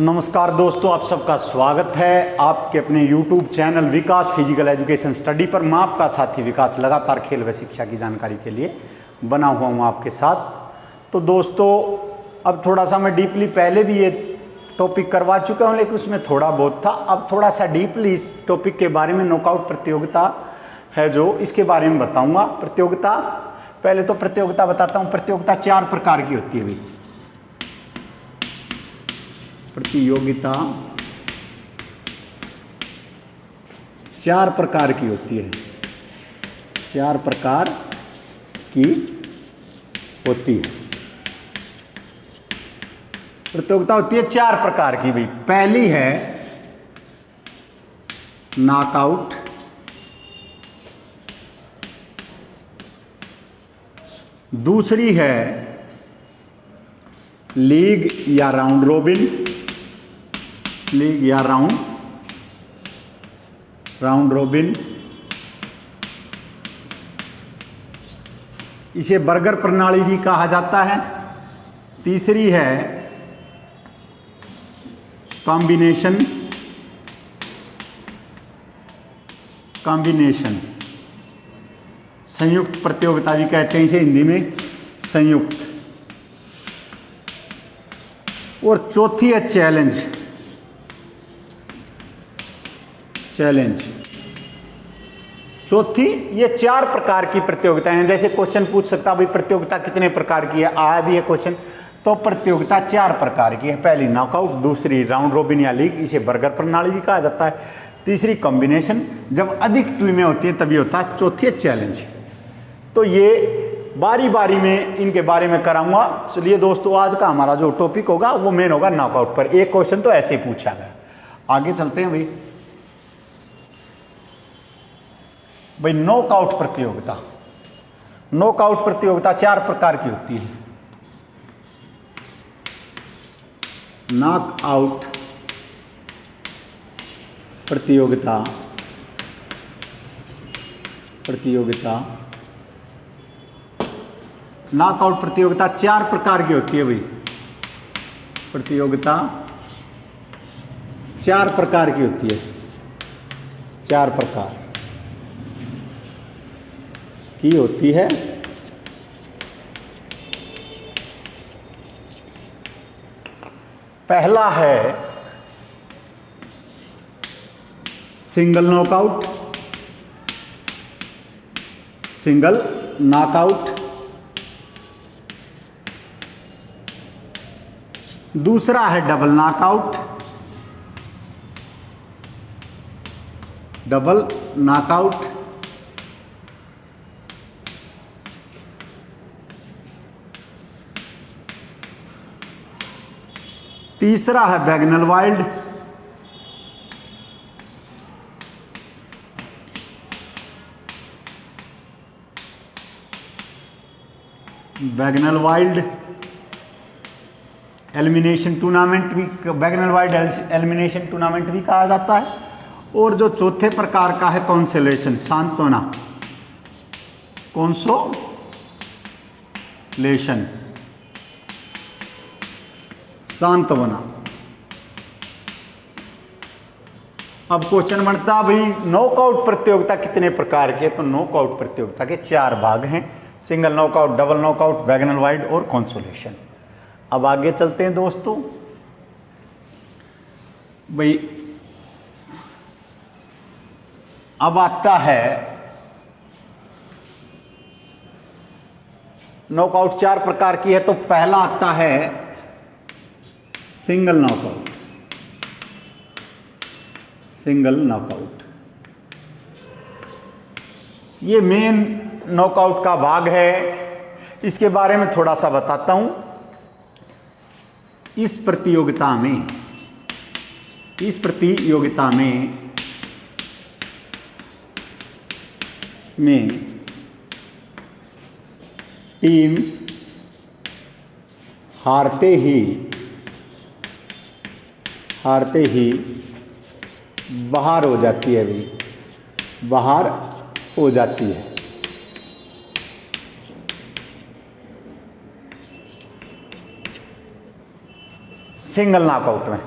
नमस्कार दोस्तों, आप सबका स्वागत है आपके अपने YouTube चैनल विकास फिजिकल एजुकेशन स्टडी पर। मैं आपका साथी विकास लगातार खेल व शिक्षा की जानकारी के लिए बना हुआ हूँ आपके साथ। तो दोस्तों, अब थोड़ा सा मैं डीपली पहले भी ये टॉपिक करवा चुका हूँ, लेकिन उसमें थोड़ा बहुत था। अब थोड़ा सा डीपली इस टॉपिक के बारे में, नॉकआउट प्रतियोगिता है जो, इसके बारे में बताऊँगा। प्रतियोगिता, पहले तो प्रतियोगिता बताता हूँ। प्रतियोगिता 4 प्रकार की होती है भाई। प्रतियोगिता 4 प्रकार की होती है। 4 प्रकार की होती है प्रतियोगिता होती है 4 प्रकार की भाई। पहली है नॉकआउट, दूसरी है लीग या राउंड रोबिन, लीग या राउंड रोबिन। इसे बर्गर प्रणाली भी कहा जाता है। तीसरी है कॉम्बिनेशन, संयुक्त प्रतियोगिता भी कहते हैं इसे हिंदी में, संयुक्त। और चौथी है चैलेंज। चौथी, ये 4 प्रकार की प्रतियोगिताएं हैं। जैसे क्वेश्चन पूछ सकता भाई प्रतियोगिता कितने प्रकार की है, आया भी है क्वेश्चन। तो प्रतियोगिता 4 प्रकार की है। पहली नॉकआउट, दूसरी राउंड रोबिन या लीग, इसे बर्गर प्रणाली भी कहा जाता है। तीसरी कॉम्बिनेशन, जब अधिक टीमें होती हैं तभी होता है। चौथी है चैलेंज। तो ये बारी बारी में इनके बारे में कराऊंगा। चलिए दोस्तों, आज का हमारा जो टॉपिक होगा वो मेन होगा नॉकआउट पर। एक क्वेश्चन तो ऐसे ही पूछा गया। आगे चलते हैं भाई नॉकआउट प्रतियोगिता। नॉकआउट प्रतियोगिता 4 प्रकार की होती है। नॉकआउट प्रतियोगिता नॉकआउट प्रतियोगिता 4 प्रकार की होती है भाई। प्रतियोगिता 4 प्रकार की होती है। 4 प्रकार की होती है। पहला है सिंगल नॉकआउट, दूसरा है डबल नॉकआउट, तीसरा है वैगनल वाइल्ड, एलिमिनेशन टूर्नामेंट भी, वैगनल वाइल्ड एलिमिनेशन टूर्नामेंट भी कहा जाता है। और जो चौथे प्रकार का है कॉन्सोलेशन, सांत्वना। अब क्वेश्चन बनता भाई नॉकआउट प्रतियोगिता कितने प्रकार की है। तो नॉकआउट प्रतियोगिता के 4 भाग हैं, single knockout, double knockout, Bagnall Wild और कॉन्सोलेशन। अब आगे चलते हैं दोस्तों भाई। अब आता है नॉकआउट 4 प्रकार की है। तो पहला आता है सिंगल नॉकआउट। ये मेन नॉकआउट का भाग है। इसके बारे में थोड़ा सा बताता हूं। इस प्रतियोगिता में टीम हारते ही बाहर हो जाती है भाई, बाहर हो जाती है। सिंगल नॉकआउट में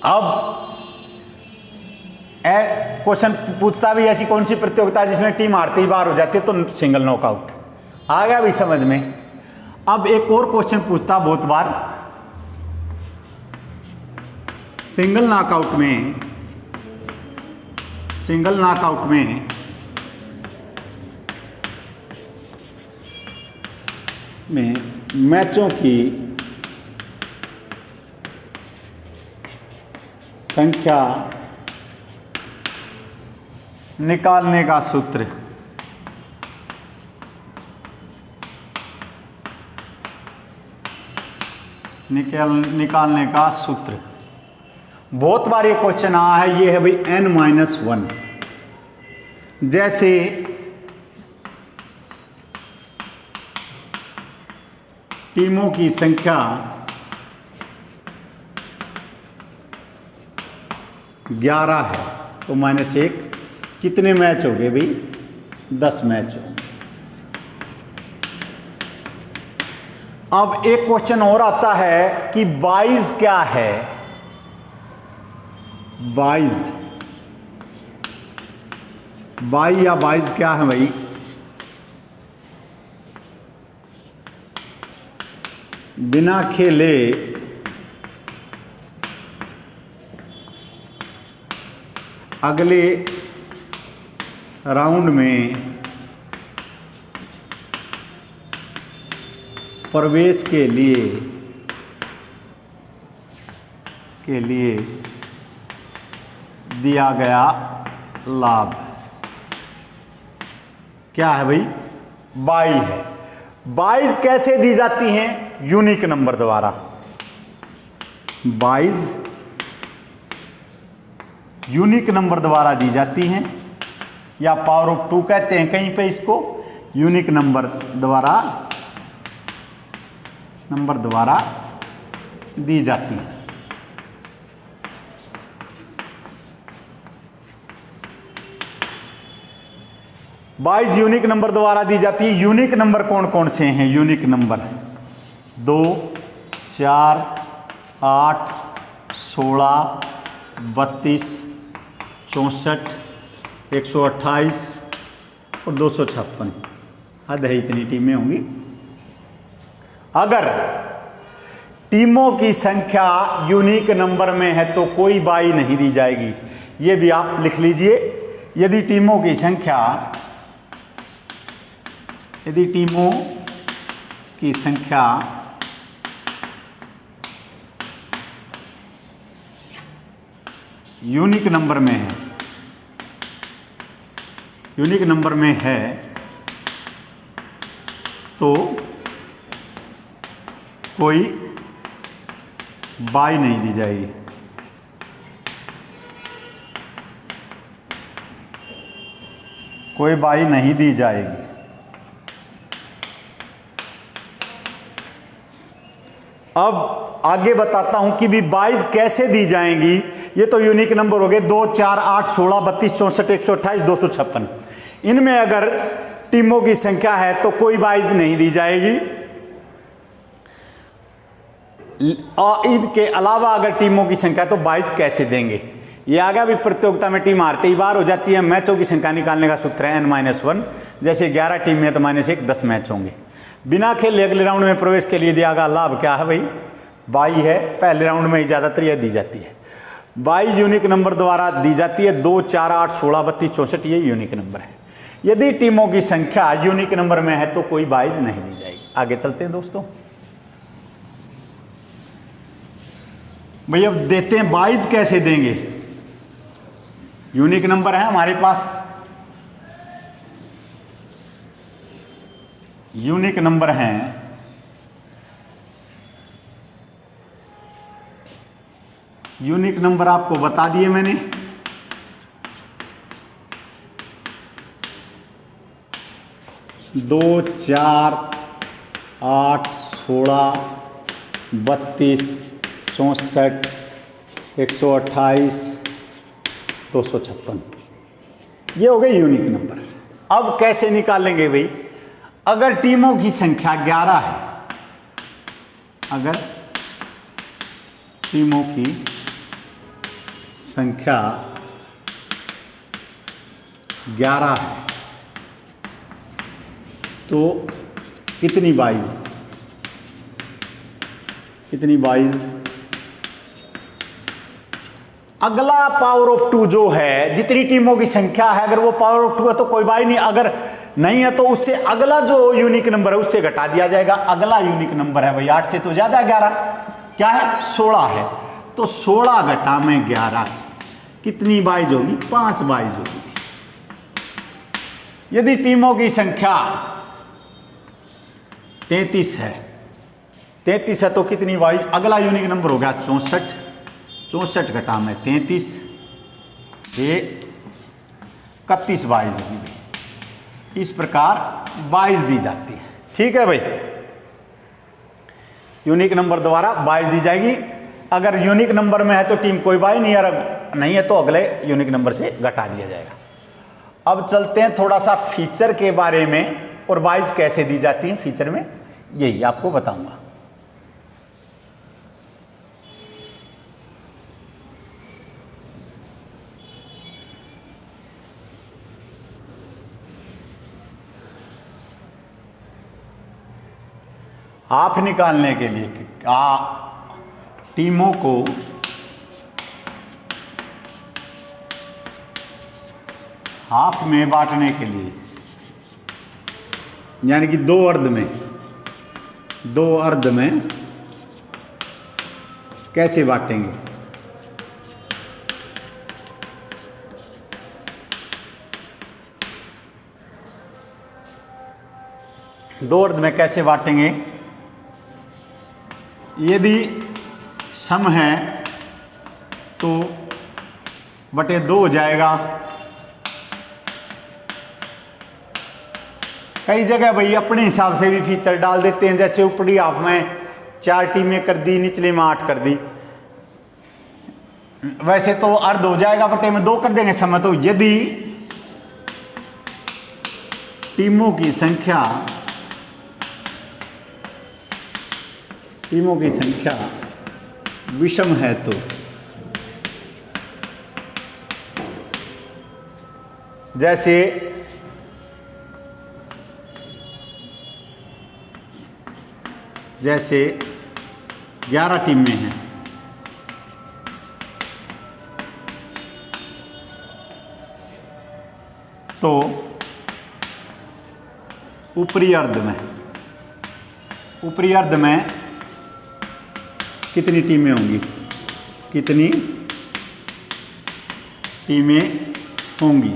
अब क्वेश्चन पूछता भी ऐसी कौन सी प्रतियोगिता जिसमें टीम हारते ही बाहर हो जाती है, तो सिंगल नॉकआउट। आ गया भी समझ में। अब एक और क्वेश्चन पूछता बहुत बार, सिंगल नॉकआउट में मैचों की संख्या निकालने का सूत्र। निकालने का सूत्र बहुत बार ये क्वेश्चन आया है। ये है भाई n-1। जैसे टीमों की संख्या 11 है तो -1 कितने मैच हो गए भाई? 10 मैच हो। अब एक क्वेश्चन और आता है कि 22 क्या है? 22 या 22 क्या है भाई? बिना खेले अगले राउंड में प्रवेश के लिए दिया गया लाभ क्या है भाई? 22 है। 22 कैसे दी जाती हैं? यूनिक नंबर द्वारा। 22 यूनिक नंबर द्वारा दी जाती हैं, या पावर ऑफ 2 कहते हैं कहीं पे इसको। यूनिक नंबर द्वारा दी जाती है। बाईस यूनिक नंबर द्वारा दी जाती है। यूनिक नंबर कौन कौन से हैं? यूनिक नंबर 2, 4, 8, 16, 32, 64, 128 और 256। हद है, इतनी टीमें होंगी। अगर टीमों की संख्या यूनिक नंबर में है तो कोई बाई नहीं दी जाएगी। ये भी आप लिख लीजिए। यदि टीमों की संख्या यूनिक नंबर में है तो कोई बाई नहीं दी जाएगी। कोई बाई नहीं दी जाएगी। अब आगे बताता हूं कि भी 22 कैसे दी जाएंगी। ये तो यूनिक नंबर हो गए। 2, 4, 8, 16, 32, 64, 128, 256। इनमें अगर टीमों की संख्या है तो कोई 22 नहीं दी जाएगी। और इनके अलावा अगर टीमों की संख्या तो 22 कैसे देंगे? ये आगे भी प्रतियोगिता में टीम हारते ही बाहर हो जाती है। मैचों की संख्या निकालने का सूत्र है n-1। जैसे 11 टीम है तो -1 10 मैच होंगे। बिना खेले अगले राउंड में प्रवेश के लिए दिया गया लाभ क्या है भाई? 22 है। पहले राउंड में ही ज़्यादातर यह दी जाती है। 22 यूनिक नंबर द्वारा दी जाती है। 2, 4, 8, 16, 32, 64 ये यूनिक नंबर है। यदि टीमों की संख्या यूनिक नंबर में है तो कोई 22 नहीं दी जाएगी। आगे चलते हैं दोस्तों। भैया अब देते हैं 22 कैसे देंगे? यूनिक नंबर है हमारे पास। यूनिक नंबर हैं यूनिक नंबर आपको बता दिए मैंने। दो, 4, 8, 16, 32, 64, 128, 256 ये हो गए यूनिक नंबर। अब कैसे निकालेंगे भाई? अगर टीमों की संख्या 11 है, अगर टीमों की संख्या 11 है तो कितनी बाइज, अगला पावर ऑफ 2 जो है, जितनी टीमों की संख्या है, अगर वो पावर ऑफ 2 है तो कोई बाई नहीं, अगर नहीं है तो उससे अगला जो यूनिक नंबर है उससे घटा दिया जाएगा। अगला यूनिक नंबर है भाई 8 से तो ज्यादा 11, क्या है 16 है, तो 16 घटा में 11 कितनी बाइज होगी, 5 बाइज होगी। यदि टीमों की संख्या 33 है, 33 है तो कितनी बाइज, अगला यूनिक नंबर हो गया 64, 64 घटा में 33, ये 31 बाइज होगी। इस प्रकार बाइज दी जाती है। ठीक है भाई, यूनिक नंबर द्वारा बाइज दी जाएगी। अगर यूनिक नंबर में है तो टीम कोई बाई नहीं, अगर नहीं है तो अगले यूनिक नंबर से घटा दिया जाएगा। अब चलते हैं थोड़ा सा फीचर के बारे में, और बाइज कैसे दी जाती है फीचर में, यही आपको बताऊंगा। हाफ निकालने के लिए टीमों को हाफ में बांटने के लिए, यानी कि दो अर्ध में कैसे बांटेंगे, दो अर्ध में कैसे बांटेंगे, यदि सम है तो बटे 2 हो जाएगा। कई जगह भाई अपने हिसाब से भी फीचर डाल देते हैं, जैसे ऊपरी हाफ में 4 टीमें कर दी, निचले में 8 कर दी। वैसे तो अर्ध हो जाएगा, बटे में 2 कर देंगे समय। तो यदि टीमों की संख्या विषम है तो जैसे जैसे 11 टीमें हैं तो ऊपरी अर्ध में कितनी टीमें होंगी, कितनी टीमें होंगी,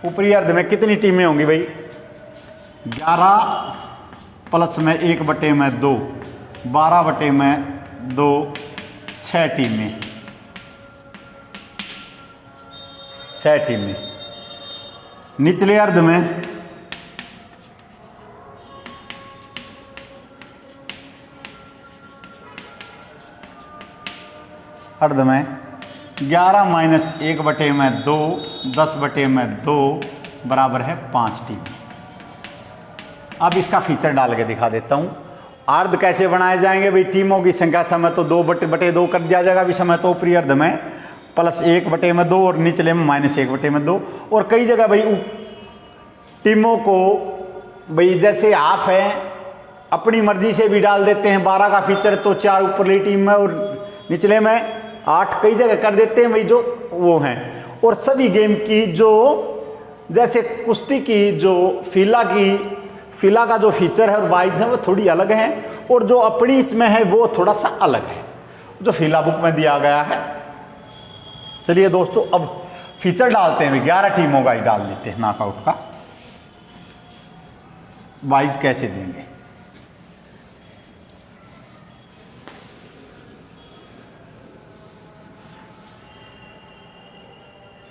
ऊपरी अर्ध में कितनी टीमें होंगी भाई, 11 प्लस में 1 बटे में 2, 12 बटे में 2, 6 टीमें, 6 टीमें। निचले अर्ध में अर्ध में 11 माइनस 1 बटे में 2, 10 बटे में 2 बराबर है 5 टीमें। अब इसका फीचर डाल के दिखा देता हूं। अर्ध कैसे बनाए जाएंगे भाई, टीमों की संख्या समय तो 2 बटे 2 कर दिया जाएगा विषम तो ऊपरी अर्ध में, प्लस 1 बटे में 2 और निचले में माइनस 1 बटे में 2। और कई जगह भाई टीमों को भाई जैसे हाफ है अपनी मर्जी से भी डाल देते हैं, 12 का फीचर तो 4 ऊपरली टीम में और निचले में 8 कई जगह कर देते हैं भाई जो वो हैं। और सभी गेम की जो जैसे कुश्ती की जो फीला का जो फीचर है और बाइज है वो थोड़ी अलग है, और जो अपनी इसमें है वो थोड़ा सा अलग है जो फीला बुक में दिया गया है। चलिए दोस्तों अब फीचर डालते हैं, 11 टीमों का ही डाल देते हैं नॉकआउट का। बाइज कैसे देंगे,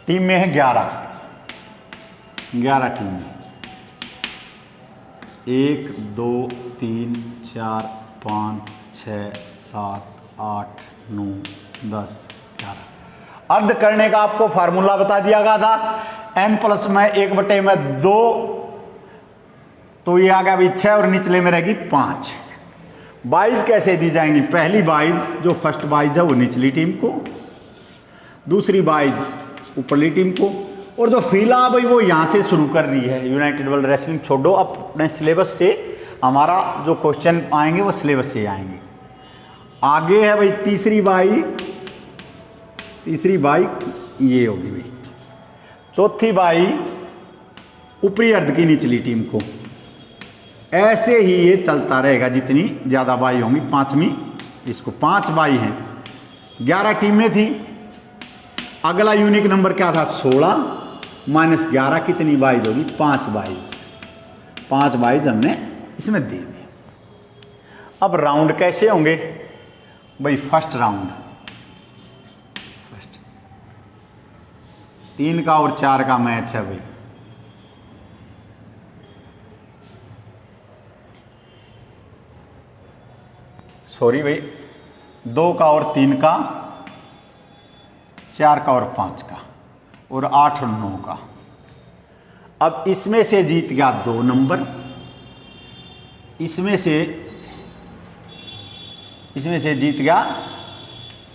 टीम में है 11 टीमें, 1 2 3 4 5 6 7 8 9 10 11। अर्ध करने का आपको फार्मूला बता दिया गया था, n प्लस में 1 बटे में 2, तो ये आ गया भाई 6 और निचले में रहेगी 5। बाइज कैसे दी जाएंगी? पहली बाइज जो फर्स्ट बाइज है वो निचली टीम को, दूसरी बाइज ऊपरली टीम को, और जो फिलहाल भाई वो यहाँ से शुरू कर रही है। यूनाइटेड वर्ल्ड रेसलिंग छोड़ो, अपने सिलेबस से हमारा जो क्वेश्चन आएंगे वो सिलेबस से आएंगे। आगे है भाई तीसरी बाई ये होगी भाई, चौथी बाई ऊपरी अर्ध की निचली टीम को। ऐसे ही ये चलता रहेगा, जितनी ज़्यादा बाई होंगी। पांचवी इसको 5 बाई हैं, 11 टीमें थी। अगला यूनिक नंबर क्या था? 16 माइनस 11 कितनी बाइज होगी? 5 बाइज। 5 बाइज हमने इसमें दे दी। अब राउंड कैसे होंगे भाई? फर्स्ट राउंड 3 का और 4 का मैच है भाई। सॉरी भाई, 2 का और 3 का, 4 का और 5 का, और 8 और 9 का। अब इसमें से जीत गया 2 नंबर, इसमें से जीत गया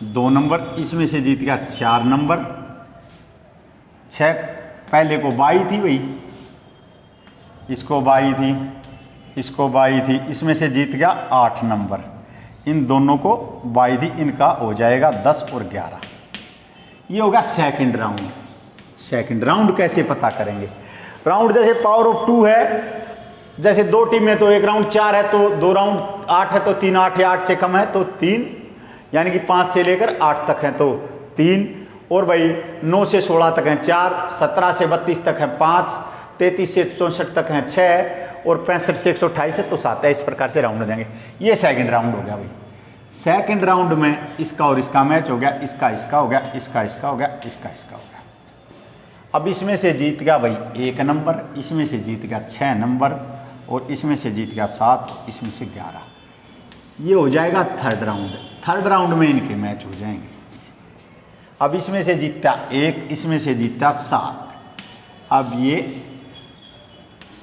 2 नंबर, इसमें से जीत गया 4 नंबर। 6 पहले को बाई थी भाई, इसको बाई थी, इसको बाई थी, इसमें से जीत गया 8 नंबर। इन दोनों को बाई थी, इनका हो जाएगा 10 और 11। ये होगा सेकंड राउंड। सेकंड राउंड कैसे पता करेंगे? राउंड जैसे पावर ऑफ 2 है, जैसे 2 टीम है तो 1 राउंड 4 है, तो 2 राउंड 8 है तो 3 8 है, 8 से कम है तो 3, यानी कि 5 से लेकर 8 तक है तो 3, और भाई 9 से 16 तक है 4, 17 से 32 तक है 5, 33 से 64 तक है 6, और 65 से 128 है तो 7 है। इस प्रकार से राउंड हो जाएंगे। ये सेकंड राउंड हो गया भाई। सेकंड राउंड में इसका और इसका मैच हो गया, इसका हो गया, इसका हो गया, इसका हो गया। अब इसमें से जीत गया भाई 1 नंबर, इसमें से जीत गया 6 नंबर, और इसमें से जीत गया 7, इसमें से 11। ये हो जाएगा थर्ड राउंड। थर्ड राउंड में इनके मैच हो जाएंगे। अब इसमें से जीतता 1, इसमें से जीतता 7। अब ये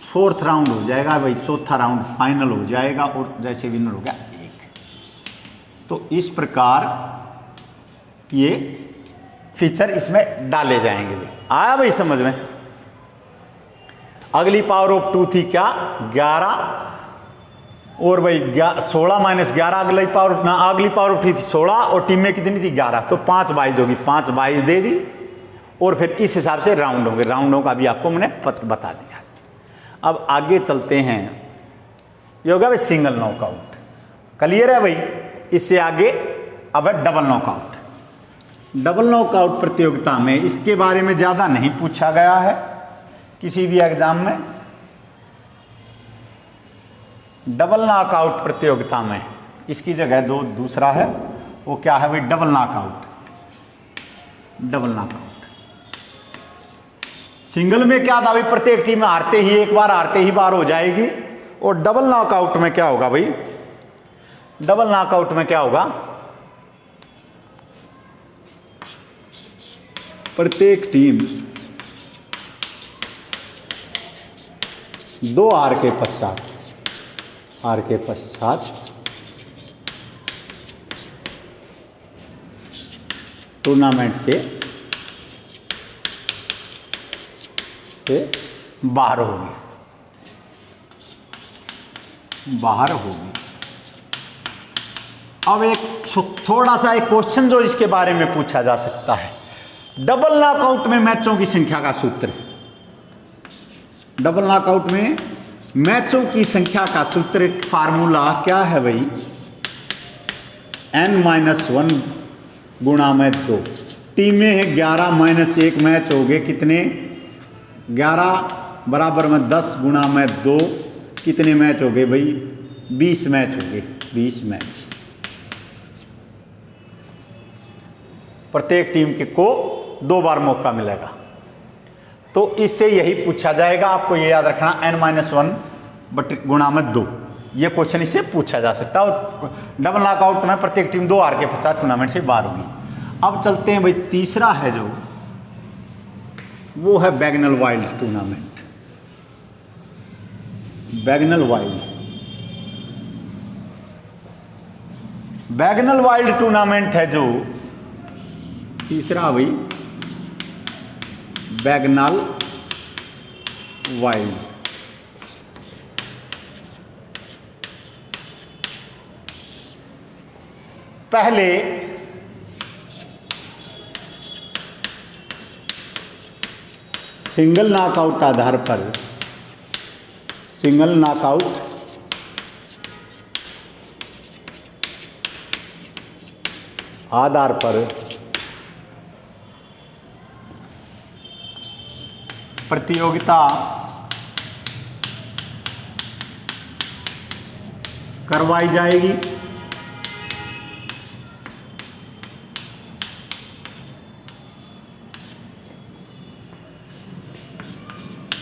फोर्थ राउंड हो जाएगा भाई, चौथा राउंड फाइनल हो जाएगा, और जैसे विनर हो गया 1। तो इस प्रकार ये फीचर इसमें डाले जाएंगे भाई। आया भाई समझ में? अगली पावर ऑफ 2 थी क्या? 11, और भाई 16 माइनस 11 अगली पावर ऑफ 2 थी 16, और टीम में कितनी थी? 11, तो 5 बाइज होगी। 5 बाइज दे दी, और फिर इस हिसाब से राउंड होंगे। राउंडों का भी आपको मैंने बता दिया। अब आगे चलते हैं। ये होगा भाई सिंगल नॉकआउट। क्लियर है भाई? इससे आगे अब है डबल नॉकआउट। डबल नॉकआउट प्रतियोगिता में इसके बारे में ज़्यादा नहीं पूछा गया है किसी भी एग्जाम में। डबल नॉकआउट प्रतियोगिता में इसकी जगह दूसरा है, वो क्या है भाई? Double knockout. Double knockout single में क्या था भाई? प्रत्येक टीम में हारते ही बार हो जाएगी। और डबल नॉकआउट में क्या होगा भाई? डबल नॉकआउट में क्या होगा? प्रत्येक टीम 2 हार के पश्चात टूर्नामेंट से बाहर होगी। अब एक थोड़ा सा एक क्वेश्चन जो इसके बारे में पूछा जा सकता है, डबल नॉकआउट में मैचों की संख्या का सूत्र। डबल नॉकआउट में मैचों की संख्या का सूत्र फार्मूला क्या है भाई? n-1 गुणा में 2। टीमें हैं 11 माइनस 1 मैच हो गए कितने? 11 बराबर में 10 गुणा में 2 कितने मैच हो गए भाई? 20 मैच हो गए। 20 मैच प्रत्येक टीम को 2 बार मौका मिलेगा। तो इससे यही पूछा जाएगा। आपको ये याद रखना, n-1 गुणा में 2। ये क्वेश्चन इससे पूछा जा सकता है। और डबल नॉकआउट में प्रत्येक टीम 2 हार के पश्चात टूर्नामेंट से बाहर होगी। अब चलते हैं भाई, तीसरा है जो वो है Bagnall Wild tournament. Bagnall Wild Bagnall Wild tournament है जो तीसरा भाई बैगनल वाइल्ड। पहले सिंगल नॉकआउट आधार पर, सिंगल नॉकआउट आधार पर प्रतियोगिता करवाई जाएगी।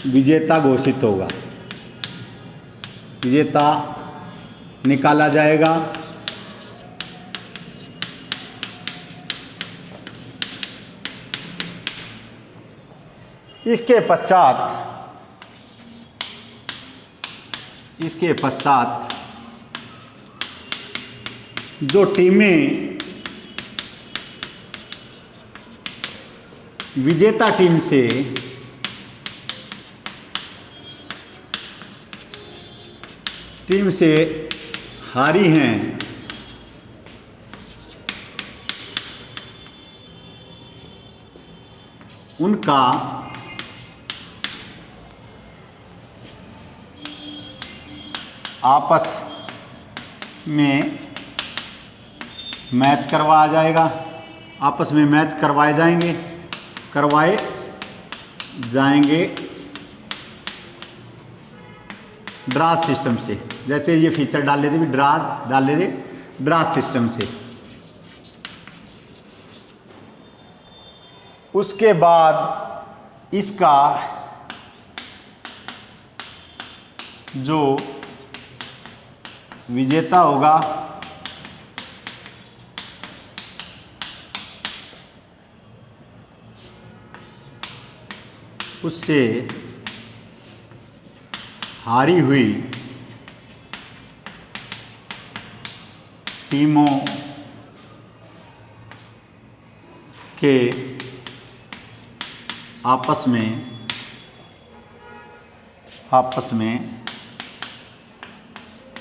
विजेता घोषित होगा, विजेता निकाला जाएगा। इसके पश्चात जो टीमें विजेता टीम से हारी हैं, उनका आपस में मैच करवाया जाएगा, आपस में मैच करवाए जाएंगे ड्राज सिस्टम से। जैसे ये फीचर डाल लेते भी ड्राज सिस्टम से। उसके बाद इसका जो विजेता होगा उससे हारी हुई टीमों के आपस में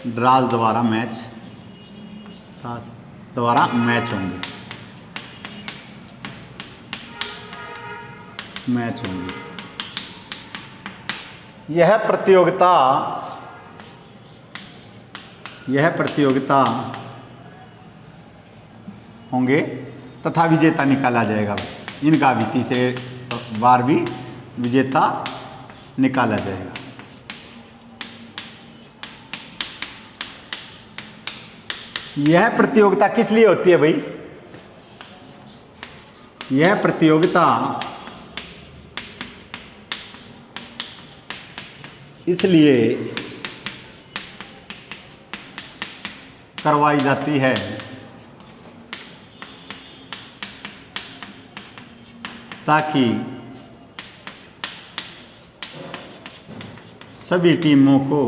ड्राज द्वारा मैच होंगे। यह प्रतियोगिता होंगे तथा विजेता निकाला जाएगा। इनका भी तीसरे बार भी विजेता निकाला जाएगा। यह प्रतियोगिता किस लिए होती है भाई? यह प्रतियोगिता इसलिए करवाई जाती है ताकि सभी टीमों को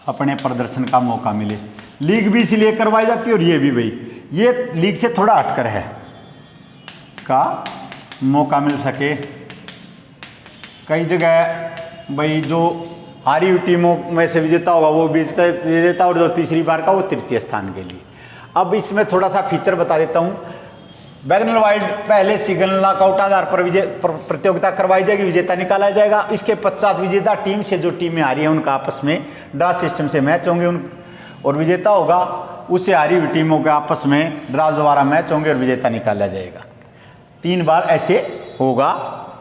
अपने प्रदर्शन का मौका मिले। लीग भी इसलिए करवाई जाती है और ये भी भाई, ये लीग से थोड़ा हटकर है का मौका मिल सके। कई जगह भाई जो हारी हुई टीमों में से विजेता होगा वो विजेता और जो तीसरी बार का वो तृतीय स्थान के लिए। अब इसमें थोड़ा सा फीचर बता देता हूँ। बैगनल वाइल्ड पहले सिंगल नॉकआउट आधार पर प्रतियोगिता करवाई जाएगी, विजेता निकाला जाएगा। इसके पश्चात विजेता टीम से जो टीमें हारी हैं उनका आपस में ड्रा सिस्टम से मैच होंगे और विजेता होगा उससे हारी हुई टीमों के आपस में ड्रा द्वारा मैच होंगे और विजेता निकाला जाएगा। 3 बार ऐसे होगा।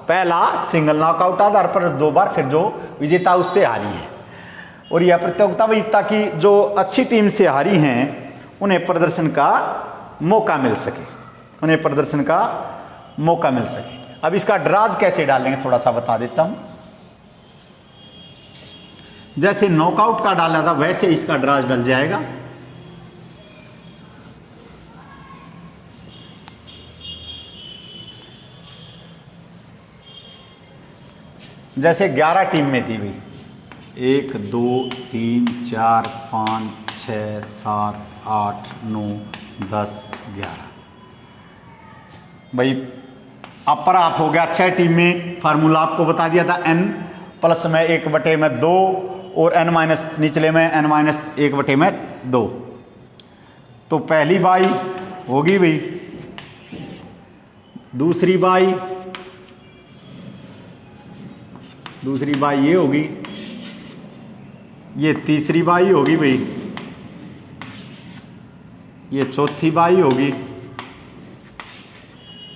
पहला सिंगल नॉकआउट आधार पर, 2 बार फिर जो विजेता उससे हारी है। और यह प्रतियोगिता भाई ताकि जो अच्छी टीम से हारी हैं उन्हें प्रदर्शन का मौका मिल सके, अब इसका ड्राज कैसे डालेंगे थोड़ा सा बता देता हूं। जैसे नॉकआउट का डाला था वैसे इसका ड्राज डल जाएगा। जैसे 11 टीम में थी भाई, 1 2 3 4 5 6 7 8 9 10 11 भाई। अपर हाफ हो गया 6 टीम में, फार्मूला आपको बता दिया था n प्लस में 1/2 और n माइनस निचले में n माइनस 1/2। तो पहली बाई होगी भाई, दूसरी बाई ये होगी, ये तीसरी बाई होगी भाई, ये चौथी बाई होगी,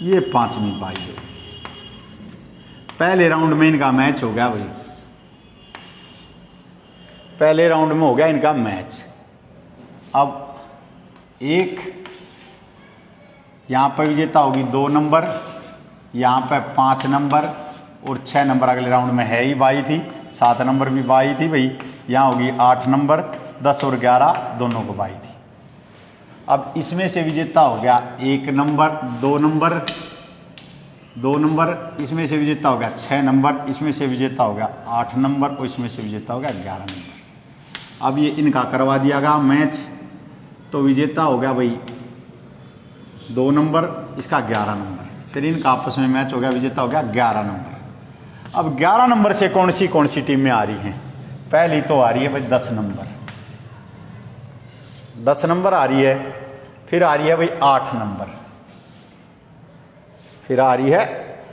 ये पांचवी बाई होगी। पहले राउंड में इनका मैच हो गया भाई, पहले राउंड में हो गया इनका मैच। अब एक यहाँ पर विजेता होगी 2 नंबर, यहाँ पर 5 नंबर और 6 नंबर अगले राउंड में है ही बाई थी, 7 नंबर भी बाई थी भाई। यहाँ होगी 8 नंबर, 10 और 11 दोनों को बाई थी। अब इसमें से विजेता हो गया 1 नंबर, 2 नंबर, 2 नंबर, इसमें से विजेता हो गया 6 नंबर, इसमें से विजेता हो गया 8 नंबर और इसमें से विजेता हो गया 11 नंबर। अब ये इनका करवा दिया गया मैच, तो विजेता हो गया भाई 2 नंबर, इसका 11 नंबर, फिर इनका आपस में मैच हो गया, विजेता हो गया 11 नंबर। अब 11 नंबर से कौन सी टीमें आ रही हैं? पहली तो आ रही है भाई 10 नंबर, 10 नंबर आ रही है, फिर आ रही है भाई 8 नंबर, फिर आ रही है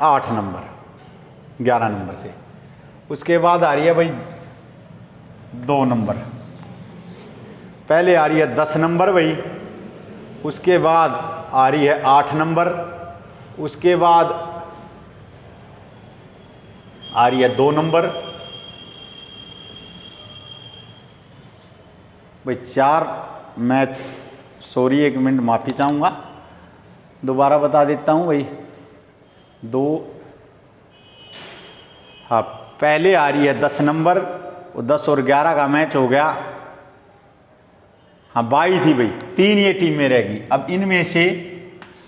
8 नंबर 11 नंबर से। उसके बाद आ रही है भाई 2 नंबर, पहले आ रही है 10 नंबर भाई, उसके बाद आ रही है 8 नंबर, उसके बाद आ रही है 2 नंबर भाई। 4 मैच, सॉरी 1 मिनट माफ़ी चाहूँगा, दोबारा बता देता हूँ भाई। 2, हाँ, पहले आ रही है 10 नंबर, 10 और 11 का मैच हो गया, हाँ बाई थी भाई, 3 ये टीम में रहेगी। अब इनमें से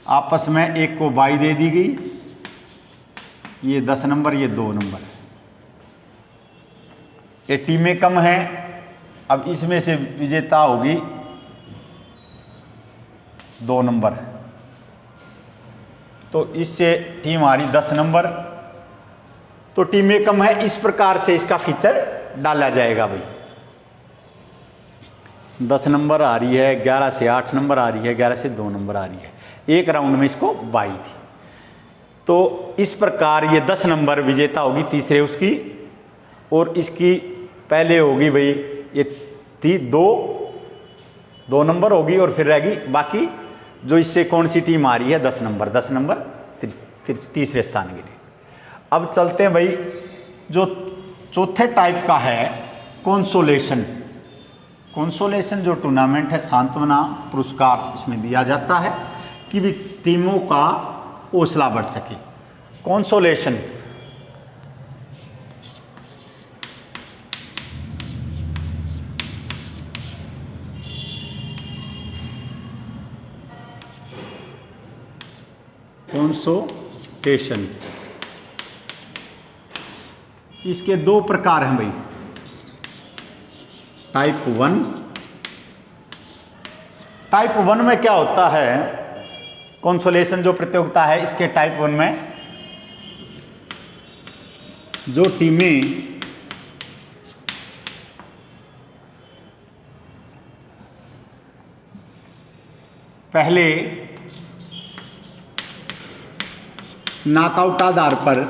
आपस में एक को बाई दे दी गई, ये 10 नंबर, ये 2 नंबर, ये टीमें कम हैं। अब इसमें से विजेता होगी 2 नंबर, तो इससे टीम आ रही 10 नंबर, तो टीमें कम है, इस प्रकार से इसका फीचर डाला जाएगा भाई। 10 नंबर आ रही है, 11 से 8 नंबर आ रही है, 11 से 2 नंबर आ रही है, एक राउंड में इसको बाई थी। तो इस प्रकार ये 10 नंबर विजेता होगी तीसरे उसकी, और इसकी पहले होगी भाई ये 2 नंबर होगी, और फिर रहेगी बाकी जो इससे कौन सी टीम आ रही है 10 नंबर तीसरे स्थान के लिए। अब चलते हैं भाई, जो चौथे टाइप का है कंसोलेशन जो टूर्नामेंट है, सांत्वना पुरस्कार इसमें दिया जाता है कि भी टीमों का हौसला बढ़ सके। कंसोलेशन इसके 2 प्रकार हैं भाई, टाइप 1 में क्या होता है, कंसोलेशन जो प्रतियोगिता है इसके टाइप 1 में जो टीमें पहले नॉकआउट आधार पर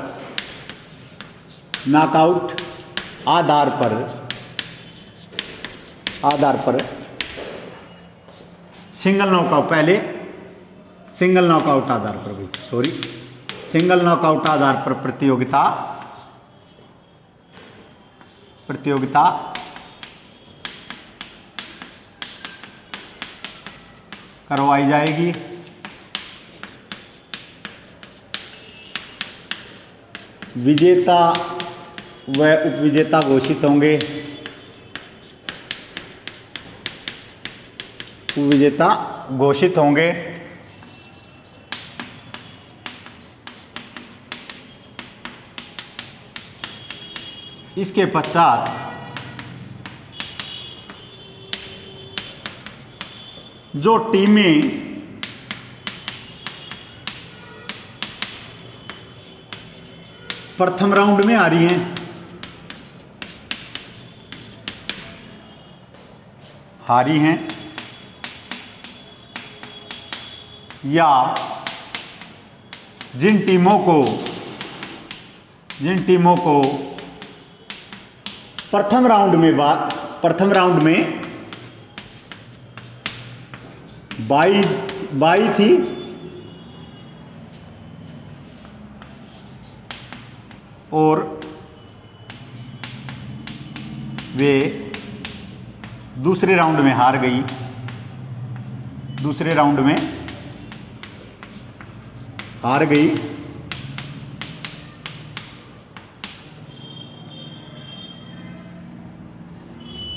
सिंगल नॉकआउट आधार पर भी, सिंगल नॉकआउट आधार पर प्रतियोगिता करवाई जाएगी। विजेता व उपविजेता घोषित होंगे। उपविजेता घोषित होंगे। इसके पश्चात जो टीमें प्रथम राउंड में आ रही हैं, हारी हैं, या जिन टीमों को प्रथम राउंड में बाई थी और वे दूसरे राउंड में हार गई,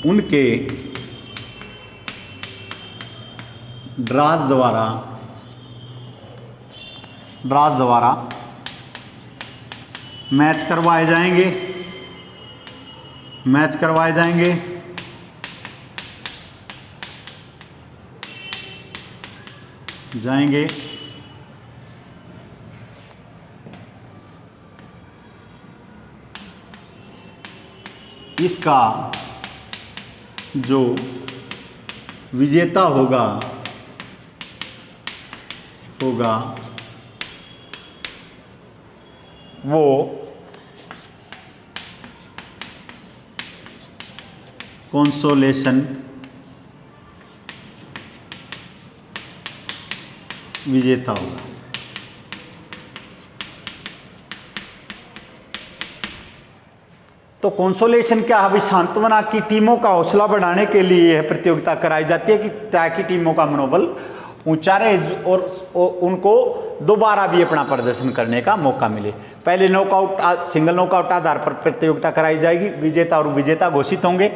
उनके ड्राज द्वारा मैच करवाए जाएंगे, इसका जो विजेता होगा वो कंसोलेशन विजेता होगा। तो कंसोलेशन क्या है? सांत्वना की टीमों का हौसला बढ़ाने के लिए यह प्रतियोगिता कराई जाती है कि ताकि टीमों का मनोबल ऊंचा रहे और उनको दोबारा भी अपना प्रदर्शन करने का मौका मिले। पहले सिंगल नॉकआउट आधार पर प्रतियोगिता कराई जाएगी, विजेता और विजेता घोषित होंगे।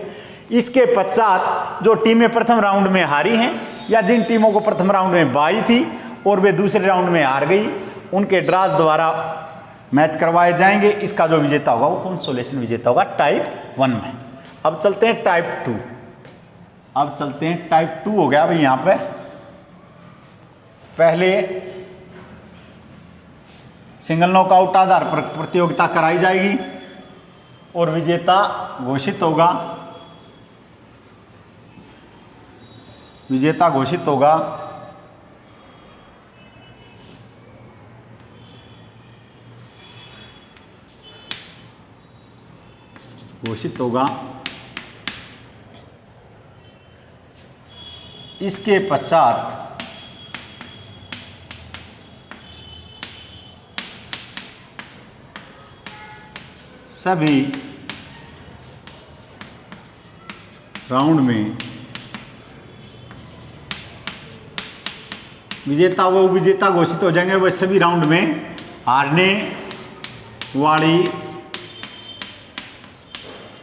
इसके पश्चात जो टीमें प्रथम राउंड में हारी हैं या जिन टीमों को प्रथम राउंड में बाई थी और वे दूसरे राउंड में हार गई, उनके ड्राज द्वारा मैच करवाए जाएंगे। इसका जो विजेता होगा वो कंसोलेशन विजेता होगा टाइप 1 में। अब चलते हैं टाइप 2। हो गया भाई। यहाँ पे पहले सिंगल नॉकआउट आधार पर प्रतियोगिता कराई जाएगी और विजेता घोषित होगा। इसके पश्चात सभी राउंड में विजेता घोषित हो जाएंगे। वह सभी राउंड में हारने वाली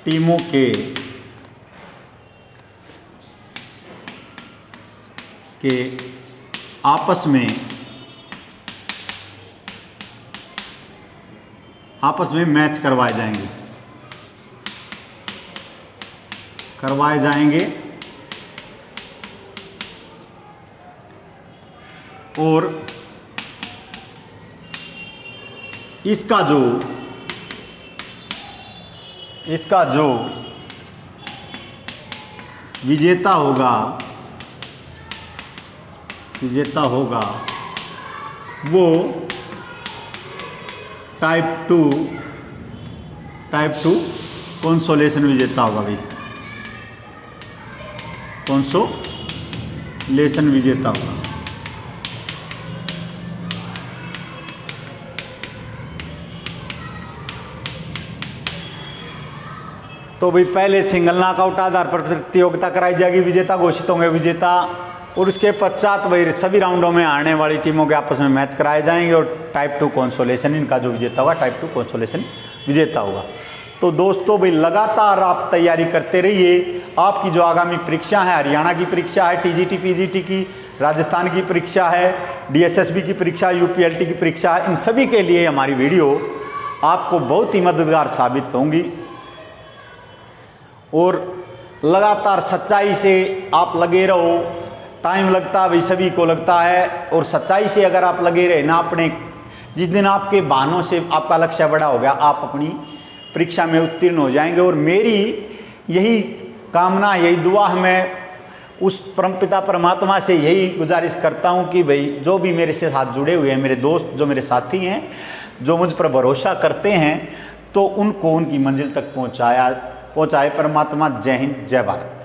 टीमों के आपस में मैच करवाए जाएंगे और इसका जो विजेता होगा वो टाइप 2 कंसोलेशन विजेता होगा भाई। कंसोलेशन विजेता होगा। तो भाई पहले सिंगल नॉकआउट आधार पर प्रतियोगिता कराई जाएगी, विजेता घोषित होंगे विजेता, और उसके पश्चात वही सभी राउंडों में हारने वाली टीमों के आपस में मैच कराए जाएंगे और टाइप 2 कंसोलेशन, इनका जो विजेता होगा टाइप 2 कंसोलेशन विजेता होगा। तो दोस्तों भाई लगातार आप तैयारी करते रहिए। आपकी जो आगामी परीक्षा है, हरियाणा की परीक्षा है, टीजीटी पीजीटी की, राजस्थान की परीक्षा है, डीएसएसबी की परीक्षा, यूपीएलटी की परीक्षा है, इन सभी के लिए हमारी वीडियो आपको बहुत ही मददगार साबित होंगी। और लगातार सच्चाई से आप लगे रहो। टाइम लगता है भाई, सभी को लगता है, और सच्चाई से अगर आप लगे रहे ना, अपने जिस दिन आपके बहानों से आपका लक्ष्य बड़ा हो गया, आप अपनी परीक्षा में उत्तीर्ण हो जाएंगे। और मेरी यही कामना, यही दुआ है, मैं उस परमपिता परमात्मा से यही गुजारिश करता हूँ कि भाई जो भी मेरे से साथ जुड़े हुए हैं, मेरे दोस्त, जो मेरे साथी हैं, जो मुझ पर भरोसा करते हैं, तो उनको उनकी मंजिल तक पहुँचाए परमात्मा। जय हिंद, जय भारत।